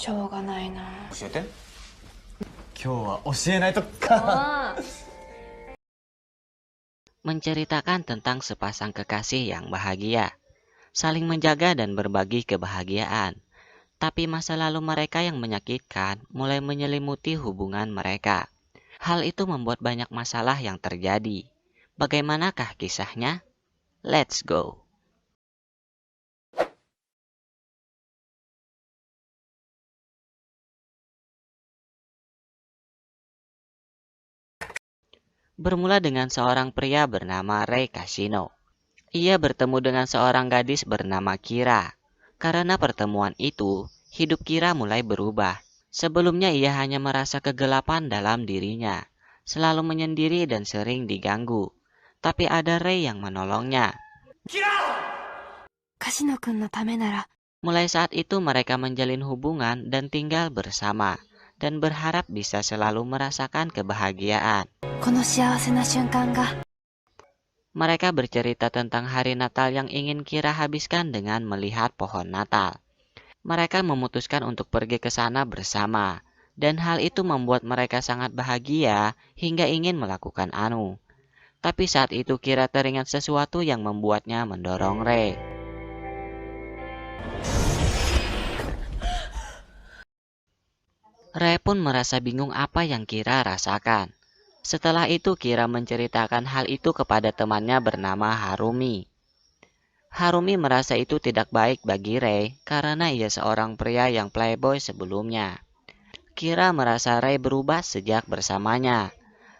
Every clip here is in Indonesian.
しょうがないな。教えて。今日は教えないとか。Menceritakan tentang sepasang kekasih yang bahagia, saling menjaga dan berbagi kebahagiaan. Tapi masa lalu mereka yang menyakitkan mulai menyelimuti hubungan mereka. Hal itu membuat banyak masalah yang terjadi. Bagaimanakah kisahnya? Let's go! Bermula dengan seorang pria bernama Rei Kashino. Ia bertemu dengan seorang gadis bernama Kira. Karena pertemuan itu, hidup Kira mulai berubah. Sebelumnya ia hanya merasa kegelapan dalam dirinya, selalu menyendiri dan sering diganggu. Tapi ada Rei yang menolongnya. Kashino-kun no tame nara. Mulai saat itu mereka menjalin hubungan dan tinggal bersama, dan berharap bisa selalu merasakan kebahagiaan. Kono shiawase na shunkan ga. Mereka bercerita tentang hari Natal yang ingin Kira habiskan dengan melihat pohon Natal. Mereka memutuskan untuk pergi ke sana bersama, dan hal itu membuat mereka sangat bahagia hingga ingin melakukan anu. Tapi saat itu Kira teringat sesuatu yang membuatnya mendorong Rei. Rei pun merasa bingung apa yang Kira rasakan. Setelah itu Kira menceritakan hal itu kepada temannya bernama Harumi. Harumi merasa itu tidak baik bagi Rei karena ia seorang pria yang playboy sebelumnya. Kira merasa Rei berubah sejak bersamanya.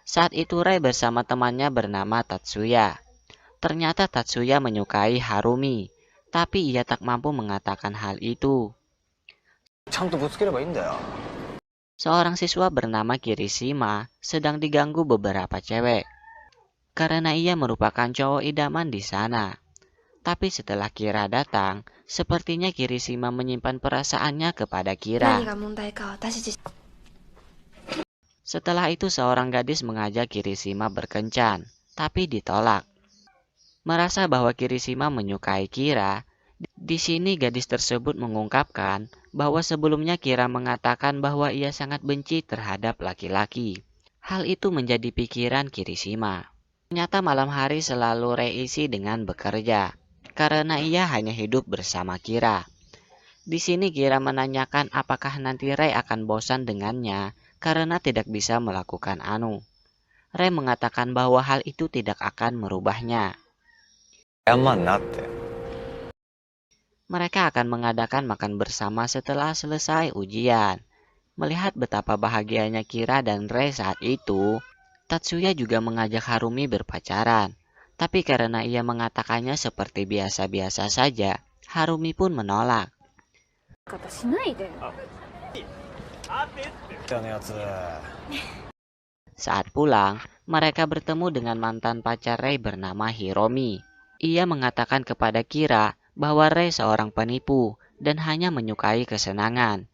Saat itu Rei bersama temannya bernama Tatsuya. Ternyata Tatsuya menyukai Harumi, tapi ia tak mampu mengatakan hal itu. ちゃんとぶつければいいんだよ。 Seorang siswa bernama Kirishima sedang diganggu beberapa cewek karena ia merupakan cowok idaman di sana. Tapi setelah Kira datang, sepertinya Kirishima menyimpan perasaannya kepada Kira. Setelah itu seorang gadis mengajak Kirishima berkencan, tapi ditolak. Merasa bahwa Kirishima menyukai Kira, di sini gadis tersebut mengungkapkan bahwa sebelumnya Kira mengatakan bahwa ia sangat benci terhadap laki-laki. Hal itu menjadi pikiran Kirishima. Ternyata malam hari selalu Rei isi dengan bekerja, karena ia hanya hidup bersama Kira. Di sini Kira menanyakan apakah nanti Rei akan bosan dengannya karena tidak bisa melakukan anu. Rei mengatakan bahwa hal itu tidak akan merubahnya. Mereka akan mengadakan makan bersama setelah selesai ujian. Melihat betapa bahagianya Kira dan Rei saat itu, Tatsuya juga mengajak Harumi berpacaran. Tapi karena ia mengatakannya seperti biasa-biasa saja, Harumi pun menolak. Saat pulang, mereka bertemu dengan mantan pacar Rei bernama Hiromi. Ia mengatakan kepada Kira bahwa Rei seorang penipu dan hanya menyukai kesenangan.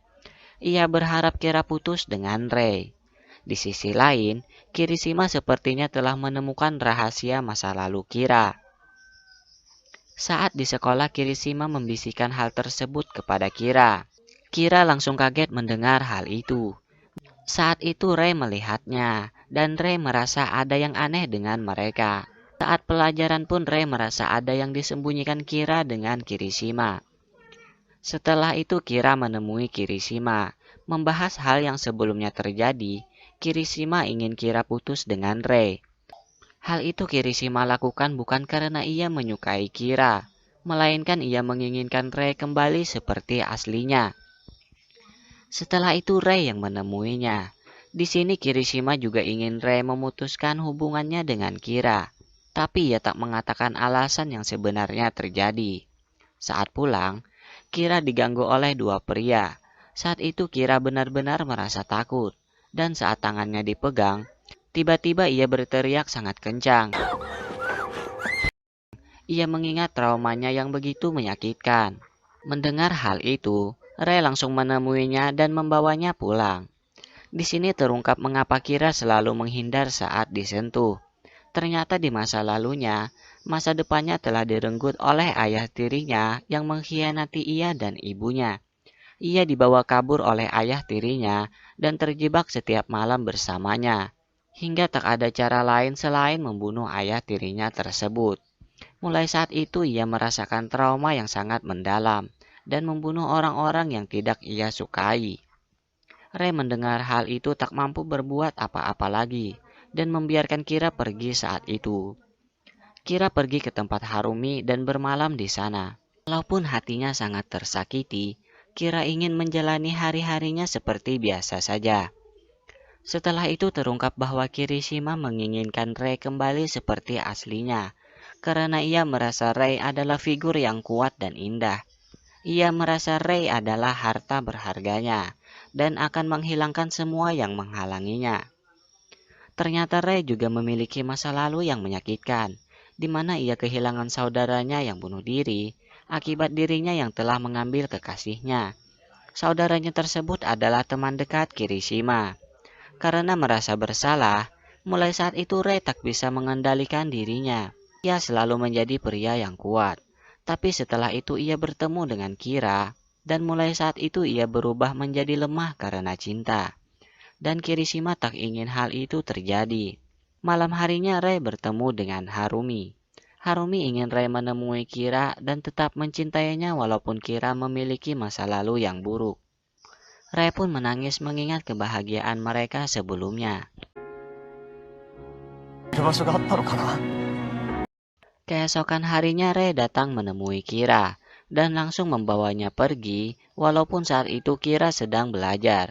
Ia berharap Kira putus dengan Rei. Di sisi lain, Kirishima sepertinya telah menemukan rahasia masa lalu Kira. Saat di sekolah, Kirishima membisikkan hal tersebut kepada Kira. Kira langsung kaget mendengar hal itu. Saat itu Rei melihatnya, dan Rei merasa ada yang aneh dengan mereka. Saat pelajaran pun Rei merasa ada yang disembunyikan Kira dengan Kirishima. Setelah itu Kira menemui Kirishima, membahas hal yang sebelumnya terjadi. Kirishima ingin Kira putus dengan Rei. Hal itu Kirishima lakukan bukan karena ia menyukai Kira, melainkan ia menginginkan Rei kembali seperti aslinya. Setelah itu Rei yang menemuinya. Di sini Kirishima juga ingin Rei memutuskan hubungannya dengan Kira, tapi ia tak mengatakan alasan yang sebenarnya terjadi. Saat pulang, Kira diganggu oleh dua pria. Saat itu Kira benar-benar merasa takut. Dan saat tangannya dipegang, tiba-tiba ia berteriak sangat kencang. Ia mengingat traumanya yang begitu menyakitkan. Mendengar hal itu, Rei langsung menemuinya dan membawanya pulang. Di sini terungkap mengapa Kira selalu menghindar saat disentuh. Ternyata di masa lalunya, masa depannya telah direnggut oleh ayah tirinya yang mengkhianati ia dan ibunya. Ia dibawa kabur oleh ayah tirinya dan terjebak setiap malam bersamanya, hingga tak ada cara lain selain membunuh ayah tirinya tersebut. Mulai saat itu ia merasakan trauma yang sangat mendalam dan membunuh orang-orang yang tidak ia sukai. Rey mendengar hal itu tak mampu berbuat apa-apa lagi dan membiarkan Kira pergi saat itu. Kira pergi ke tempat Harumi dan bermalam di sana. Walaupun hatinya sangat tersakiti, Kira ingin menjalani hari-harinya seperti biasa saja. Setelah itu terungkap bahwa Kirishima menginginkan Rey kembali seperti aslinya, karena ia merasa Rey adalah figur yang kuat dan indah. Ia merasa Rey adalah harta berharganya dan akan menghilangkan semua yang menghalanginya. Ternyata Rey juga memiliki masa lalu yang menyakitkan, di mana ia kehilangan saudaranya yang bunuh diri akibat dirinya yang telah mengambil kekasihnya. Saudaranya tersebut adalah teman dekat Kirishima. Karena merasa bersalah, mulai saat itu Rey tak bisa mengendalikan dirinya. Ia selalu menjadi pria yang kuat. Tapi setelah itu ia bertemu dengan Kira, dan mulai saat itu ia berubah menjadi lemah karena cinta. Dan Kirishima tak ingin hal itu terjadi. Malam harinya Rey bertemu dengan Harumi. Harumi ingin Rey menemui Kira dan tetap mencintainya walaupun Kira memiliki masa lalu yang buruk. Rey pun menangis mengingat kebahagiaan mereka sebelumnya. Keesokan harinya Rey datang menemui Kira dan langsung membawanya pergi walaupun saat itu Kira sedang belajar.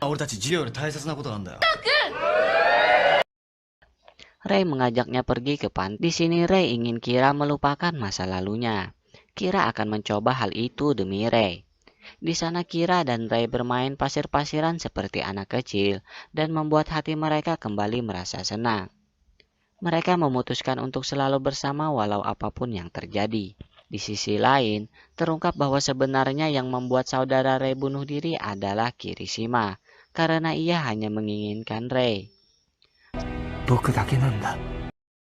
Rey mengajaknya pergi ke pantai. Di sini Rey ingin Kira melupakan masa lalunya. Kira akan mencoba hal itu demi Rey. Di sana Kira dan Rey bermain pasir-pasiran seperti anak kecil dan membuat hati mereka kembali merasa senang. Mereka memutuskan untuk selalu bersama walau apapun yang terjadi. Di sisi lain, terungkap bahwa sebenarnya yang membuat saudara Rey bunuh diri adalah Kirishima, karena ia hanya menginginkan Rey.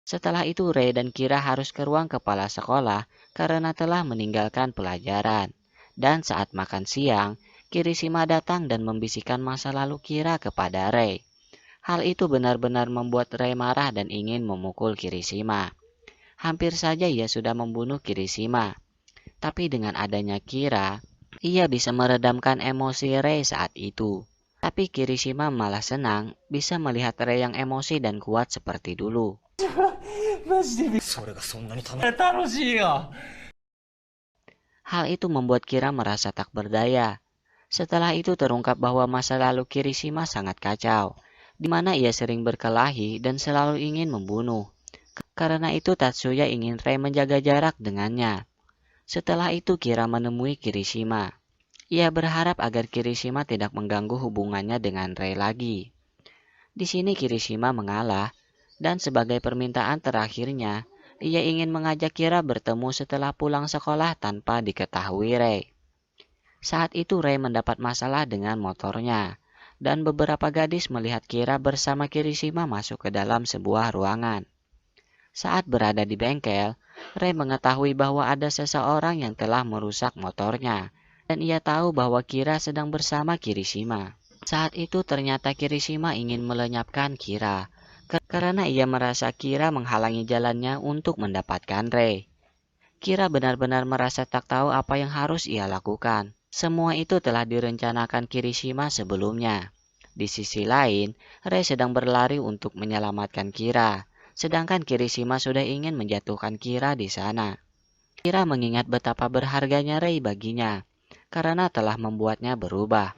Setelah itu Rey dan Kira harus ke ruang kepala sekolah karena telah meninggalkan pelajaran. Dan saat makan siang, Kirishima datang dan membisikkan masa lalu Kira kepada Rey. Hal itu benar-benar membuat Rey marah dan ingin memukul Kirishima. Hampir saja ia sudah membunuh Kirishima. Tapi dengan adanya Kira, ia bisa meredamkan emosi Rey saat itu. Tapi Kirishima malah senang bisa melihat Rey yang emosi dan kuat seperti dulu. Hal itu membuat Kira merasa tak berdaya. Setelah itu terungkap bahwa masa lalu Kirishima sangat kacau, di mana ia sering berkelahi dan selalu ingin membunuh. Karena itu Tatsuya ingin Rey menjaga jarak dengannya. Setelah itu Kira menemui Kirishima. Ia berharap agar Kirishima tidak mengganggu hubungannya dengan Rey lagi. Di sini Kirishima mengalah, dan sebagai permintaan terakhirnya, ia ingin mengajak Kira bertemu setelah pulang sekolah tanpa diketahui Rey. Saat itu Rey mendapat masalah dengan motornya, dan beberapa gadis melihat Kira bersama Kirishima masuk ke dalam sebuah ruangan. Saat berada di bengkel, Rey mengetahui bahwa ada seseorang yang telah merusak motornya, dan ia tahu bahwa Kira sedang bersama Kirishima. Saat itu ternyata Kirishima ingin melenyapkan Kira, karena ia merasa Kira menghalangi jalannya untuk mendapatkan Rey. Kira benar-benar merasa tak tahu apa yang harus ia lakukan. Semua itu telah direncanakan Kirishima sebelumnya. Di sisi lain, Rey sedang berlari untuk menyelamatkan Kira, sedangkan Kirishima sudah ingin menjatuhkan Kira di sana. Kira mengingat betapa berharganya Rey baginya, karena telah membuatnya berubah.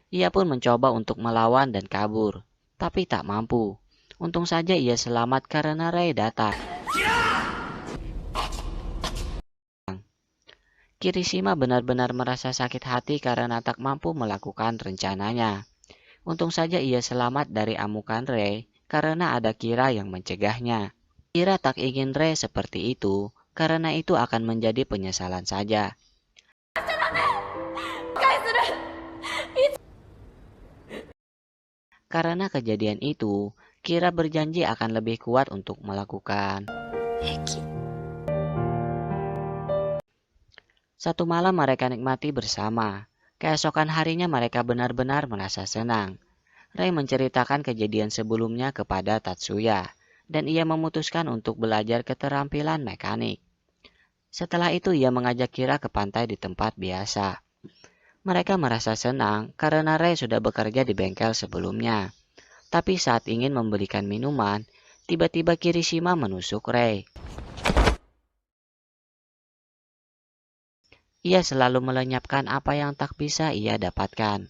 Ia pun mencoba untuk melawan dan kabur, tapi tak mampu. Untung saja ia selamat karena Rey datang. Kirishima benar-benar merasa sakit hati karena tak mampu melakukan rencananya. Untung saja ia selamat dari amukan Rey karena ada Kira yang mencegahnya. Kira tak ingin Rey seperti itu, karena itu akan menjadi penyesalan saja. Karena kejadian itu, Kira berjanji akan lebih kuat untuk melakukan. Satu malam mereka nikmati bersama. Keesokan harinya mereka benar-benar merasa senang. Rei menceritakan kejadian sebelumnya kepada Tatsuya, dan ia memutuskan untuk belajar keterampilan mekanik. Setelah itu ia mengajak Kira ke pantai di tempat biasa. Mereka merasa senang karena Rei sudah bekerja di bengkel sebelumnya. Tapi saat ingin membelikan minuman, tiba-tiba Kirishima menusuk Rei. Ia selalu melenyapkan apa yang tak bisa ia dapatkan.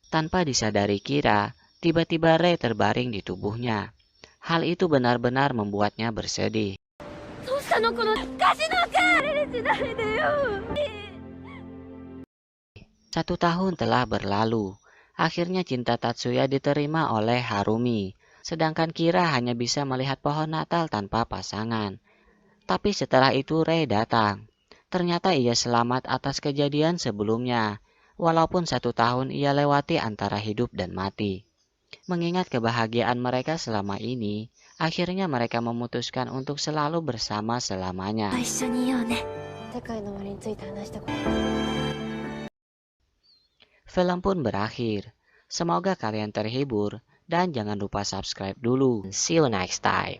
Tanpa disadari Kira, tiba-tiba Rei terbaring di tubuhnya. Hal itu benar-benar membuatnya bersedih. どうしたのこのカジノかしないでよ 1 tahun telah berlalu. Akhirnya cinta Tatsuya diterima oleh Harumi, sedangkan Kira hanya bisa melihat pohon Natal tanpa pasangan. Tapi setelah itu Rei datang. Ternyata ia selamat atas kejadian sebelumnya, walaupun 1 tahun ia lewati antara hidup dan mati. Mengingat kebahagiaan mereka selama ini, akhirnya mereka memutuskan untuk selalu bersama selamanya. 一緒にいようね世界の終わりについて話したこと Film pun berakhir. Semoga kalian terhibur dan jangan lupa subscribe dulu. See you next time.